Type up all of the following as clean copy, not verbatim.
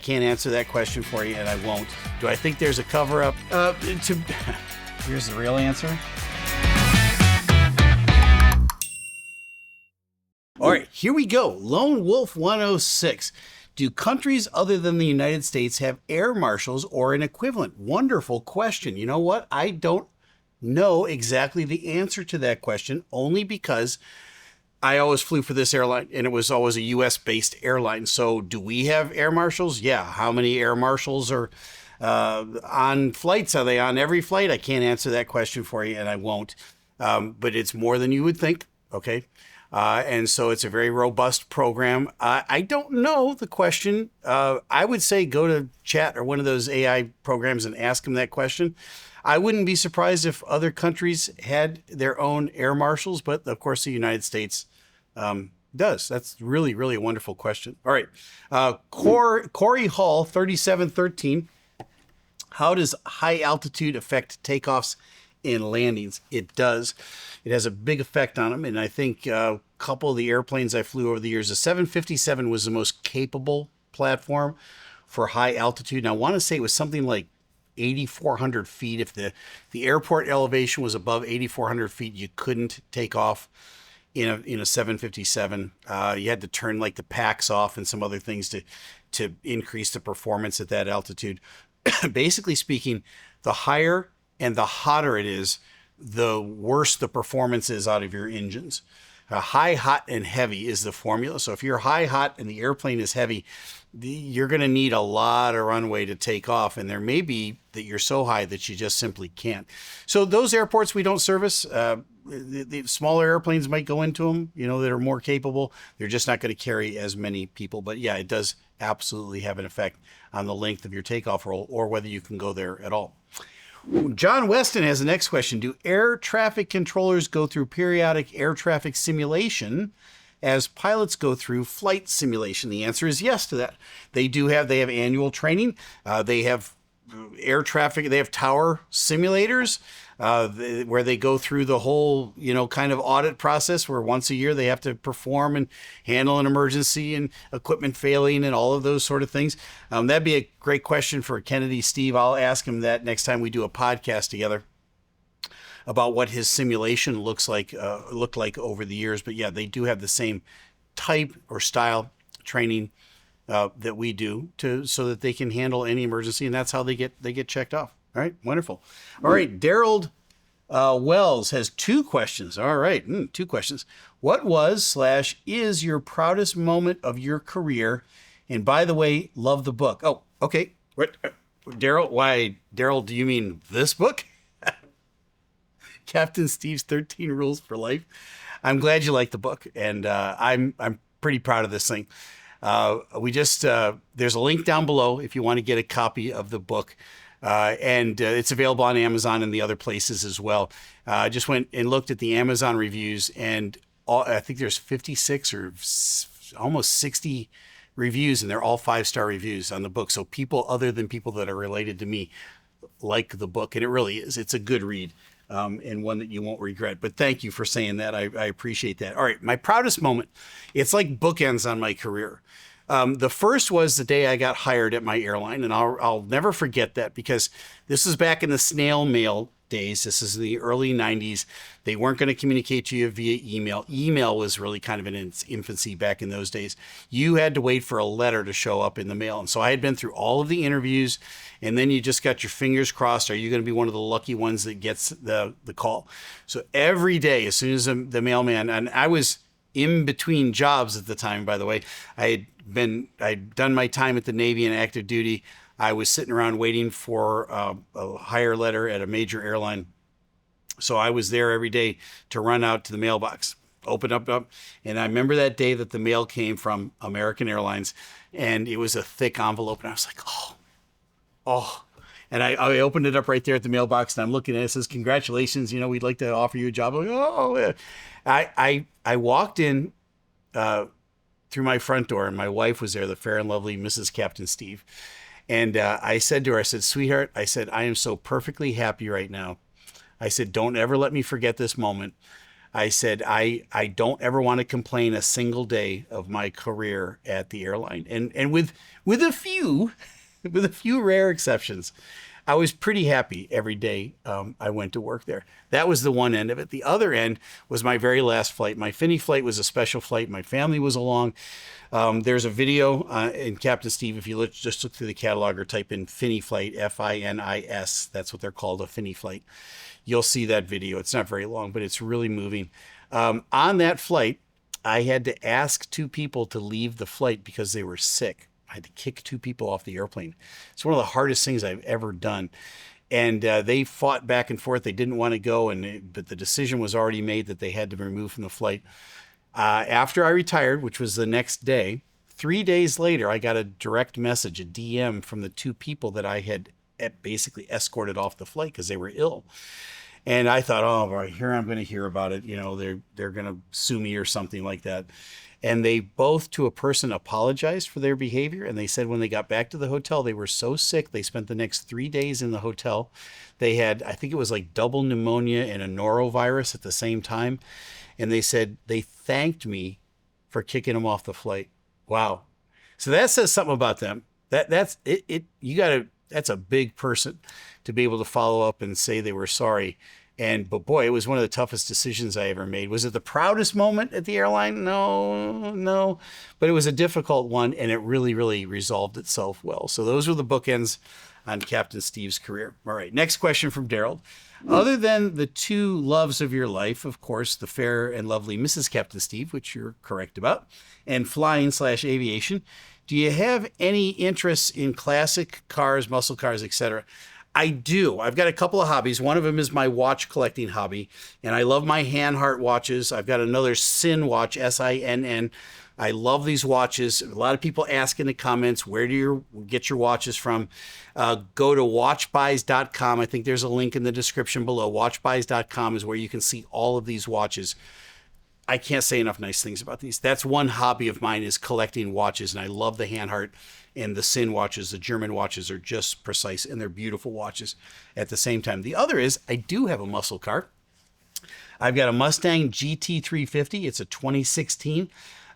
can't answer that question for you, and I won't. Do I think there's a cover-up? Here's the real answer. All right, here we go. Lone Wolf 106. Do countries other than the United States have air marshals or an equivalent? Wonderful question. You know what? I don't know exactly the answer to that question, only because I always flew for this airline, and it was always a U.S.-based airline. So do we have air marshals? Yeah. How many air marshals are on flights? Are they on every flight? I can't answer that question for you, and I won't. But it's more than you would think, okay? And so it's a very robust program. I don't know the question. I would say go to chat or one of those AI programs and ask them that question. I wouldn't be surprised if other countries had their own air marshals, but of course the United States does. That's really, really a wonderful question. All right. Corey Hall, 3713. How does high altitude affect takeoffs and landings? It does. It has a big effect on them. And I think a couple of the airplanes I flew over the years, the 757 was the most capable platform for high altitude. And I want to say it was something like 8,400 feet. If the airport elevation was above 8,400 feet, you couldn't take off in a 757. You had to turn like the packs off and some other things to increase the performance at that altitude. Basically speaking, the higher and the hotter it is, the worse the performance is out of your engines. High, hot, and heavy is the formula. So if you're high, hot, and the airplane is heavy, you're going to need a lot of runway to take off. And there may be that you're so high that you just simply can't. So those airports we don't service, the smaller airplanes might go into them, that are more capable. They're just not going to carry as many people. But yeah, it does absolutely have an effect on the length of your takeoff roll or whether you can go there at all. John Weston has the next question. Do air traffic controllers go through periodic air traffic simulation as pilots go through flight simulation? The answer is yes to that. They have annual training. They have air traffic. They have tower simulators where they go through the whole, kind of audit process where once a year they have to perform and handle an emergency and equipment failing and all of those sort of things. That'd be a great question for Kennedy Steeeve. I'll ask him that next time we do a podcast together about what his simulation looked like over the years. But yeah, they do have the same type or style training that we do so that they can handle any emergency, and that's how they get checked off. All right, wonderful. All right, Daryl Wells has two questions. All right, two questions. What was/is your proudest moment of your career? And by the way, love the book. Oh, okay. What, Daryl? Why, Daryl? Do you mean this book? Captain Steeve's 13 Rules for Life. I'm glad you like the book, and I'm pretty proud of this thing. There's a link down below if you want to get a copy of the book. And it's available on Amazon and the other places as well. I just went and looked at the Amazon reviews, and I think there's 56 or almost 60 reviews, and they're all 5-star reviews on the book. So people other than people that are related to me like the book, and it really is. It's a good read. And one that you won't regret. But thank you for saying that. I appreciate that. All right, my proudest moment. It's like bookends on my career. The first was the day I got hired at my airline, and I'll never forget that because this was back in the snail mail days. This is the early 90s. They weren't going to communicate to you via email. Email was really kind of in its infancy back in those days. You had to wait for a letter to show up in the mail. And so I had been through all of the interviews, and then you just got your fingers crossed. Are you going to be one of the lucky ones that gets the call? So every day, as soon as the mailman, and I was in between jobs at the time, by the way, I'd done my time at the Navy and active duty. I was sitting around waiting for a hire letter at a major airline. So I was there every day to run out to the mailbox, open up. And I remember that day that the mail came from American Airlines, and it was a thick envelope. And I was like, oh. And I opened it up right there at the mailbox, and I'm looking at it. It says, congratulations, we'd like to offer you a job. I'm like, oh, yeah. I walked in through my front door, and my wife was there, the fair and lovely Mrs. Captain Steeeve. And I said to her, sweetheart, I am so perfectly happy right now. I said, don't ever let me forget this moment. I said, I don't ever want to complain a single day of my career at the airline. And with a few, with a few rare exceptions, I was pretty happy every day I went to work there. That was the one end of it. The other end was my very last flight. My Finney flight was a special flight. My family was along. There's a video in Captain Steeeve. If you just look through the catalog or type in Finney flight, Finis, that's what they're called, a Finney flight. You'll see that video. It's not very long, but it's really moving. On that flight, I had to ask two people to leave the flight because they were sick. I had to kick two people off the airplane. It's one of the hardest things I've ever done. And they fought back and forth. They didn't want to go, but the decision was already made that they had to be removed from the flight. After I retired, which was the next day, 3 days later, I got a direct message, a DM from the two people that I had basically escorted off the flight because they were ill. And I thought, oh, boy, here I'm going to hear about it. You know, they're going to sue me or something like that. And they both, to a person, apologized for their behavior. And they said when they got back to the hotel, they were so sick. They spent the next 3 days in the hotel. They had, I think it was like double pneumonia and a norovirus at the same time. And they said they thanked me for kicking them off the flight. Wow. So that says something about them. That's it. That's a big person to be able to follow up and say they were sorry. But boy, it was one of the toughest decisions I ever made. Was it the proudest moment at the airline? No. But it was a difficult one, and it really, really resolved itself well. So those were the bookends on Captain Steeve's career. All right, next question from Daryl. Other than the two loves of your life, of course, the fair and lovely Mrs. Captain Steeeve, which you're correct about, and flying/aviation, do you have any interests in classic cars, muscle cars, etc.? I do. I've got a couple of hobbies. One of them is my watch collecting hobby, and I love my Hanhart watches. I've got another Sinn watch, Sinn. I love these watches. A lot of people ask in the comments, where do you get your watches from? Go to watchbuys.com. I think there's a link in the description below. Watchbuys.com is where you can see all of these watches. I can't say enough nice things about these. That's one hobby of mine, is collecting watches, and I love the Hanhart and the Sinn watches. The German watches are just precise, and they're beautiful watches at the same time. The other is I do have a muscle car. I've got a Mustang GT350. It's a 2016.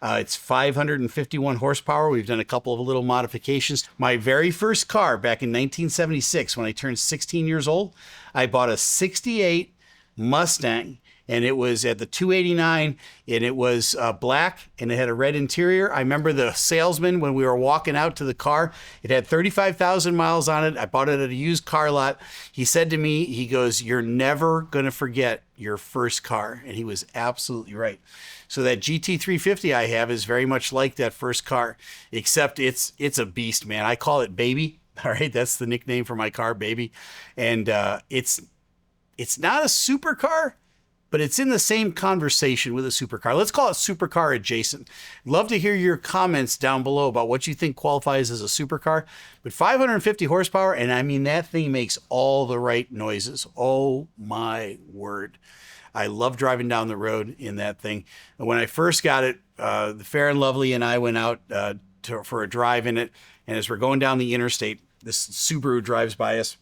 It's 551 horsepower. We've done a couple of little modifications. My very first car back in 1976, when I turned 16 years old, I bought a 68 Mustang. And it was at the 289, and it was black, and it had a red interior. I remember the salesman, when we were walking out to the car, it had 35,000 miles on it. I bought it at a used car lot. He said to me, he goes, "You're never going to forget your first car." And he was absolutely right. So that GT350 I have is very much like that first car, except it's a beast, man. I call it Baby. All right, that's the nickname for my car, Baby. And it's not a supercar, but it's in the same conversation with a supercar. Let's call it supercar adjacent. Love to hear your comments down below about what you think qualifies as a supercar. But 550 horsepower, and I mean, that thing makes all the right noises. Oh my word. I love driving down the road in that thing. When I first got it, the fair and lovely and I went out for a drive in it. And as we're going down the interstate, this Subaru drives by us.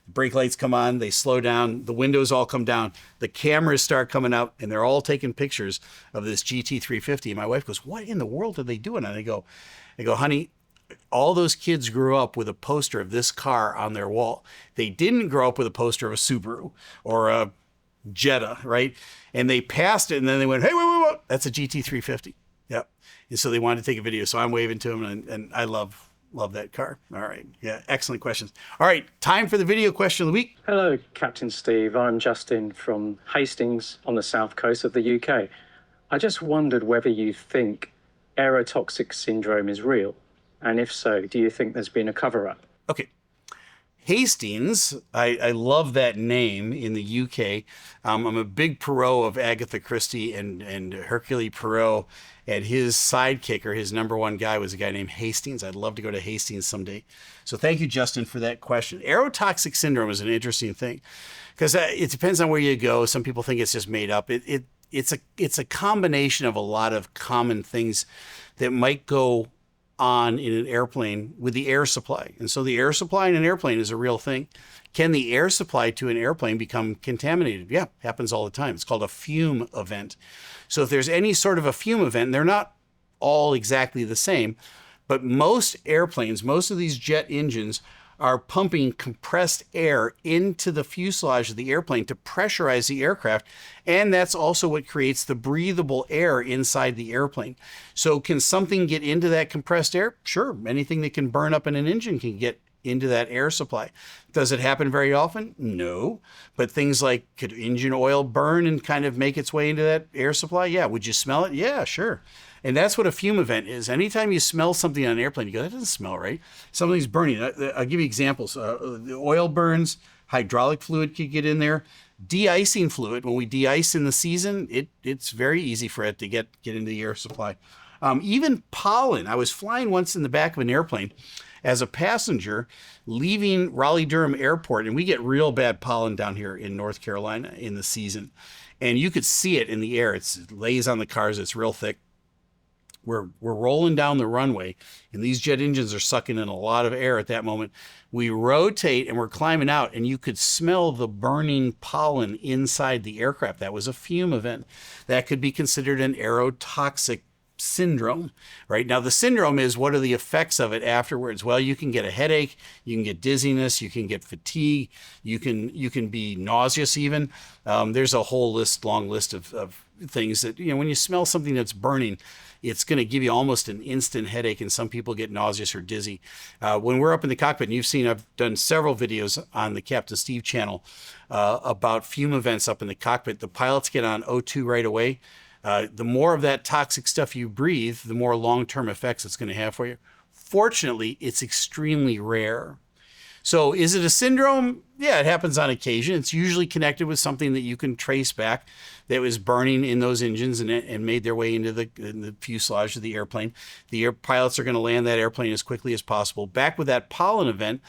Brake lights come on, they slow down, the windows all come down, the cameras start coming out, and they're all taking pictures of this GT350. And my wife goes, "What in the world are they doing?" And I go, "Honey, all those kids grew up with a poster of this car on their wall. They didn't grow up with a poster of a Subaru or a Jetta, right?" And they passed it, and then they went, "Hey, wait, that's a GT350. Yep. And so they wanted to take a video. So I'm waving to them, and I love that car. All right. Yeah. Excellent questions. All right. Time for the video question of the week. Hello, Captain Steeeve. I'm Justin from Hastings on the south coast of the UK. I just wondered whether you think aerotoxic syndrome is real. And if so, do you think there's been a cover-up? Okay. Hastings, I love that name in the UK. I'm a big Perot of Agatha Christie and Hercule Poirot, and his sidekick, or his number one guy, was a guy named Hastings. I'd love to go to Hastings someday. So thank you, Justin, for that question. Aerotoxic syndrome is an interesting thing because it depends on where you go. Some people think it's just made up. It's a combination of a lot of common things that might go on in an airplane with the air supply. And so the air supply in an airplane is a real thing. Can the air supply to an airplane become contaminated? Yeah, happens all the time. It's called a fume event. So if there's any sort of a fume event, they're not all exactly the same, but most airplanes, most of these jet engines are pumping compressed air into the fuselage of the airplane to pressurize the aircraft. And that's also what creates the breathable air inside the airplane. So can something get into that compressed air? Sure. Anything that can burn up in an engine can get into that air supply. Does it happen very often? No. But things like, could engine oil burn and kind of make its way into that air supply? Yeah. Would you smell it? Yeah, sure. And that's what a fume event is. Anytime you smell something on an airplane, you go, that doesn't smell right. Something's burning. I'll give you examples. The oil burns, hydraulic fluid could get in there. De-icing fluid, when we de-ice in the season, it's very easy for it to get into the air supply. Even pollen. I was flying once in the back of an airplane as a passenger leaving Raleigh-Durham Airport, and we get real bad pollen down here in North Carolina in the season. And you could see it in the air. It lays on the cars. It's real thick. We're rolling down the runway, and these jet engines are sucking in a lot of air at that moment. We rotate, and we're climbing out, and you could smell the burning pollen inside the aircraft. That was a fume event. That could be considered an aerotoxic syndrome. Right now, the syndrome is, what are the effects of it afterwards? Well, you can get a headache, you can get dizziness, you can get fatigue, you can be nauseous even. There's a whole long list of things that, when you smell something that's burning, it's going to give you almost an instant headache, and some people get nauseous or dizzy. When we're up in the cockpit, and you've seen, I've done several videos on the Captain Steeeve channel about fume events up in the cockpit. The pilots get on O2 right away. The more of that toxic stuff you breathe, the more long-term effects it's going to have for you. Fortunately, it's extremely rare. So is it a syndrome? Yeah, it happens on occasion. It's usually connected with something that you can trace back that was burning in those engines and made their way into the fuselage of the airplane. The pilots are going to land that airplane as quickly as possible. Back with that pollen event,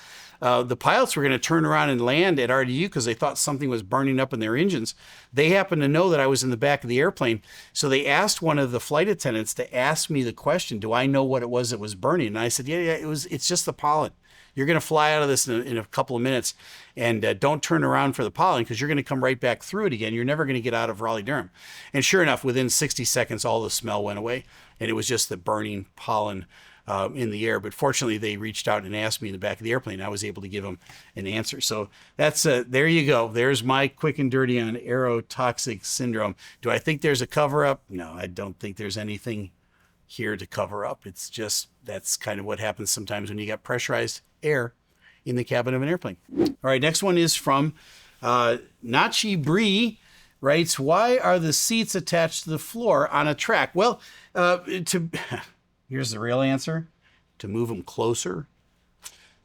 the pilots were going to turn around and land at RDU because they thought something was burning up in their engines. They happened to know that I was in the back of the airplane, so they asked one of the flight attendants to ask me the question, do I know what it was that was burning? And I said, yeah, it's just the pollen. You're going to fly out of this in a couple of minutes, and don't turn around for the pollen because you're going to come right back through it again. You're never going to get out of Raleigh-Durham. And sure enough, within 60 seconds, all the smell went away, and it was just the burning pollen in the air. But fortunately, they reached out and asked me in the back of the airplane. I was able to give them an answer. So that's there you go. There's my quick and dirty on aerotoxic syndrome. Do I think there's a cover-up? No, I don't think there's anything here to cover up. It's just, that's kind of what happens sometimes when you got pressurized air in the cabin of an airplane. All right, next one is from Nachi Bree. Writes, why are the seats attached to the floor on a track? Well, here's the real answer: to move them closer.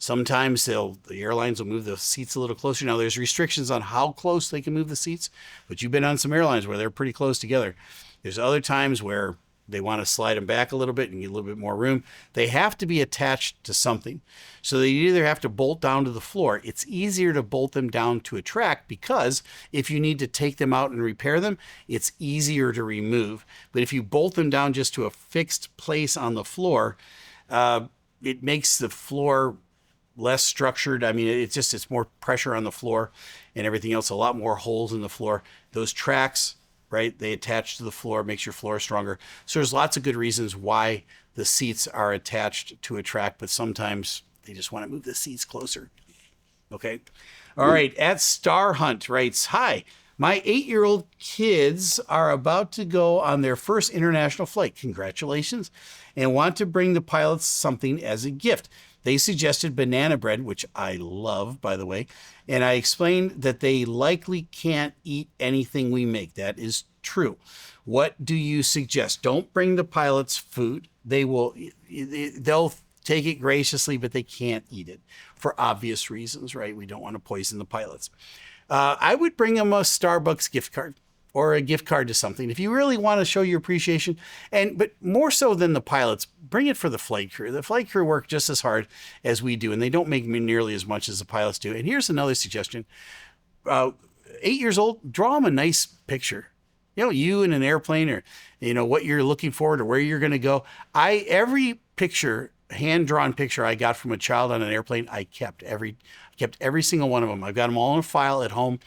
Sometimes the airlines will move the seats a little closer. Now, there's restrictions on how close they can move the seats, but you've been on some airlines where they're pretty close together. There's other times where they want to slide them back a little bit and get a little bit more room. They have to be attached to something. So they either have to bolt down to the floor. It's easier to bolt them down to a track because if you need to take them out and repair them, it's easier to remove. But if you bolt them down just to a fixed place on the floor, it makes the floor less structured. I mean, it's more pressure on the floor and everything else, a lot more holes in the floor. Those tracks, right, they attach to the floor, makes your floor stronger. So there's lots of good reasons why the seats are attached to a track, but sometimes they just want to move the seats closer. Okay. All right. At Star Hunt writes, hi, my 8-year-old kids are about to go on their first international flight. Congratulations. And want to bring the pilots something as a gift. They suggested banana bread, which I love, by the way. And I explained that they likely can't eat anything we make. That is true. What do you suggest? Don't bring the pilots food. They'll take it graciously, but they can't eat it for obvious reasons, right? We don't want to poison the pilots. I would bring them a Starbucks gift card or a gift card to something. If you really want to show your appreciation, but more so than the pilots, bring it for the flight crew. The flight crew work just as hard as we do, and they don't make nearly as much as the pilots do. And here's another suggestion. 8 years old, draw them a nice picture. You in an airplane, or, what you're looking for or where you're going to go. Every picture hand-drawn picture I got from a child on an airplane, I kept every single one of them. I've got them all in a file at home.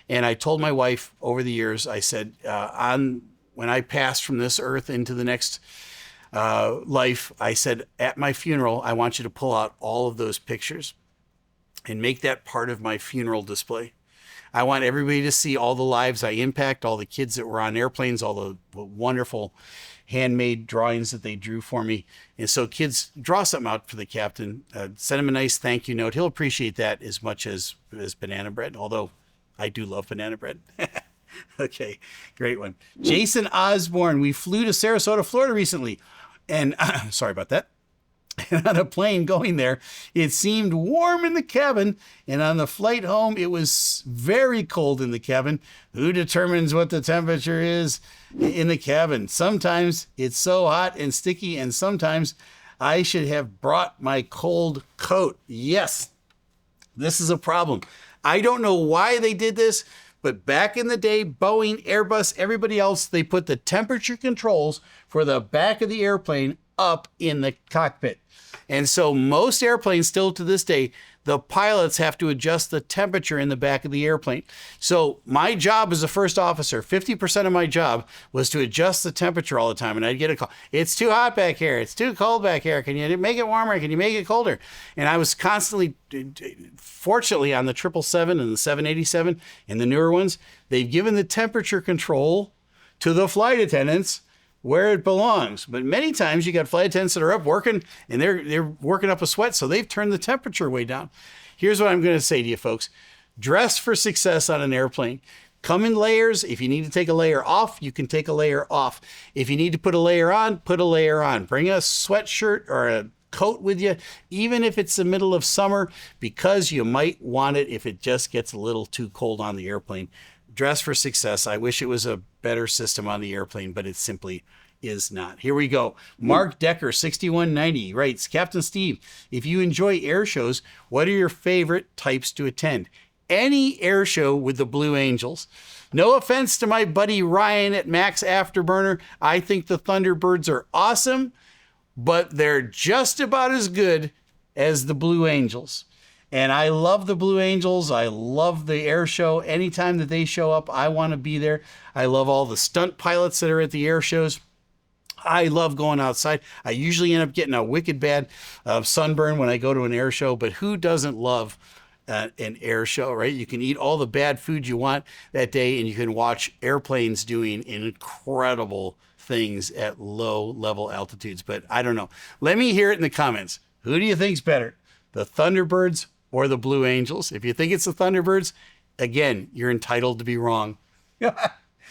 And I told my wife over the years, I said, when I pass from this earth into the next life, I said, at my funeral, I want you to pull out all of those pictures and make that part of my funeral display. I want everybody to see all the lives I impact, all the kids that were on airplanes, all the wonderful handmade drawings that they drew for me. And so kids, draw something out for the captain. Send him a nice thank you note. He'll appreciate that as much as banana bread, although I do love banana bread. Okay, great one. Jason Osborne, we flew to Sarasota, Florida recently. And sorry about that. And on a plane going there, it seemed warm in the cabin. And on the flight home, it was very cold in the cabin. Who determines what the temperature is in the cabin? Sometimes it's so hot and sticky, and sometimes I should have brought my cold coat. Yes, this is a problem. I don't know why they did this, but back in the day, Boeing, Airbus, everybody else, they put the temperature controls for the back of the airplane up in the cockpit. And so most airplanes still to this day, the pilots have to adjust the temperature in the back of the airplane. So my job as a first officer, 50% of my job was to adjust the temperature all the time. And I'd get a call. It's too hot back here. It's too cold back here. Can you make it warmer? Can you make it colder? And I was constantly, fortunately on the 777 and the 787 and the newer ones, they've given the temperature control to the flight attendants where it belongs. But many times you got flight attendants that are up working and they're working up a sweat, so they've turned the temperature way down. Here's what I'm going to say to you folks. Dress for success on an airplane. Come in layers. If you need to take a layer off, you can take a layer off. If you need to put a layer on, put a layer on. Bring a sweatshirt or a coat with you, even if it's the middle of summer, because you might want it if it just gets a little too cold on the airplane. Dress for success. I wish it was a better system on the airplane, but it simply is not. Here we go. Mark Decker, 6190, writes, Captain Steeeve, if you enjoy air shows, what are your favorite types to attend? Any air show with the Blue Angels. No offense to my buddy Ryan at Max Afterburner. I think the Thunderbirds are awesome, but they're just about as good as the Blue Angels. And I love the Blue Angels. I love the air show. Anytime that they show up, I want to be there. I love all the stunt pilots that are at the air shows. I love going outside. I usually end up getting a wicked bad sunburn when I go to an air show, but who doesn't love an air show, right? You can eat all the bad food you want that day, and you can watch airplanes doing incredible things at low level altitudes. But I don't know. Let me hear it in the comments. Who do you think's better, the Thunderbirds or the Blue Angels? If you think it's the Thunderbirds, again, you're entitled to be wrong.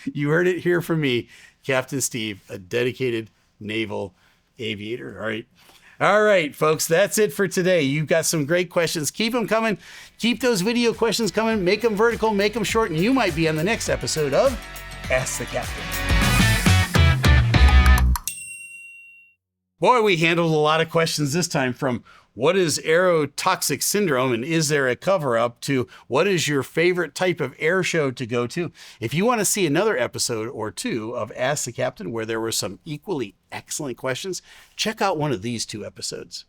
You heard it here from me, Captain Steeeve, a dedicated naval aviator. All right, folks, that's it for today. You've got some great questions. Keep them coming. Keep those video questions coming. Make them vertical, make them short, and you might be on the next episode of Ask the Captain. Boy, we handled a lot of questions this time, from what is aerotoxic syndrome and is there a cover-up to what is your favorite type of air show to go to. If you want to see another episode or two of Ask the Captain where there were some equally excellent questions, check out one of these two episodes.